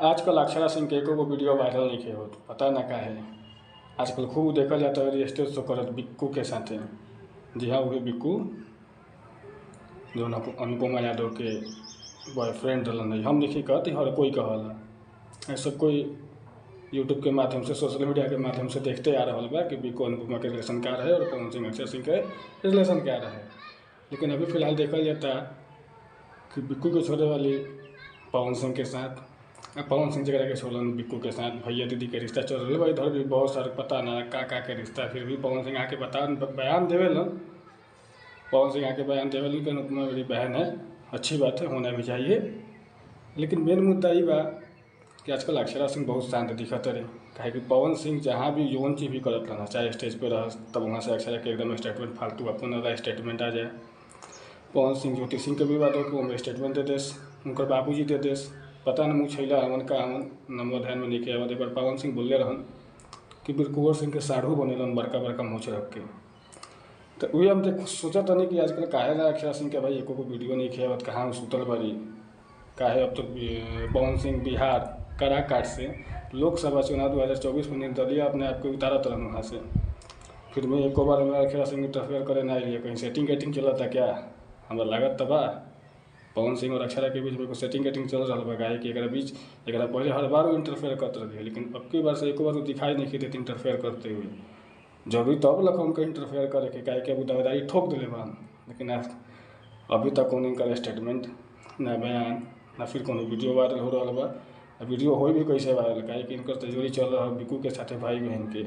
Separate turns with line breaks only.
आजकल अक्षरा सिंह के एको वीडियो वायरल नहीं होत, पता ना का है। आजकल खूब देखल जाता है स्टेज शो करत बिक्कू के साथे। जी हाँ, वही बिक्कू जो अनुपमा यादव के बॉयफ्रेंड रहलन। हम देखी कहते हर कोई कहला, सब कोई यूट्यूब के माध्यम से, सोशल मीडिया के माध्यम से देखते आ रहा बा कि बिक्कू अनुपमा के रिलेशन क्या रहे और पवन सिंह अक्षरा सिंह के रिलेशन क्या रहे। लेकिन अभी फिलहाल देखा जाता कि बिक्कू के छोड़े वाली पवन सिंह के साथ, पवन सिंह जगह के छोड़न बिक्कू के साथ भैया दीदी के रिश्ता चल रहा है। इधर भी बहुत सारे पता ना का के रिश्ता, फिर भी पवन सिंह आके बयान देवेलन। पवन सिंह आके बयान देवेलन कि अनुपमा मेरी बहन है, अच्छी बात है, होना भी चाहिए। लेकिन मेन मुद्दा ये बा कि आजकल अक्षरा सिंह बहुत शांत दिखत रहे, काहे कि पवन सिंह जहाँ भी जौन चीज़ भी करत रहना, चाहे स्टेज पे रह तब वहाँ से अक्षरा के एकदम स्टेटमेंट फालतू अपन वाला स्टेटमेंट आ जाए। पवन सिंह ज्योति सिंह के भी बात हो कि वो स्टेटमेंट दे देस, उनकर बाबूजी दे देस, पता न मुँह छैला हमन का हमन नंबर ध्यान में नहीं किया। एक बार पवन सिंह बोले रहन कि कुंवर सिंह के साढ़ू बनेलन बड़का बड़का मूछ रख के। तो वही हम देख सोचा तनी कि आजकल काहे ना अक्षरा सिंह के भाई एको वीडियो नहीं किया, कहाँ सुतल बड़ी काहे। अब तो पवन सिंह बिहार काराकाट से लोकसभा चुनाव 2024 में निर्दलीय अपने आप को उतारत रहन वहाँ से, फिर मैं एको बार में अक्षरा सिंह इंटरफेयर करे ना लिए, कहीं सेटिंग गेटिंग चलता क्या हमारा लागत तबा। पवन सिंह और अक्षरा के बीच में सेटिंग गेटिंग चल रहा है, काहे कि एक बीच एक पहले हर बार वो इंटरफेयर करते रहे, लेकिन अब की बार से एक बार वो दिखाई नहीं देते इंटरफेयर करते हुए। जरूरी तब लगा उनका इंटरफेयर करे के, काहे कि अभी दावेदारी ठोक दिले बान। लेकिन अभी तक उनका स्टेटमेंट ना बयान ना फिर कोनो वीडियो वायरल हो रहा बा। वीडियो हो भी कैसे वायरल, काहे कि इनकर तो जोड़ी चल रहा है बिक्कू के साथे भाई बहन के।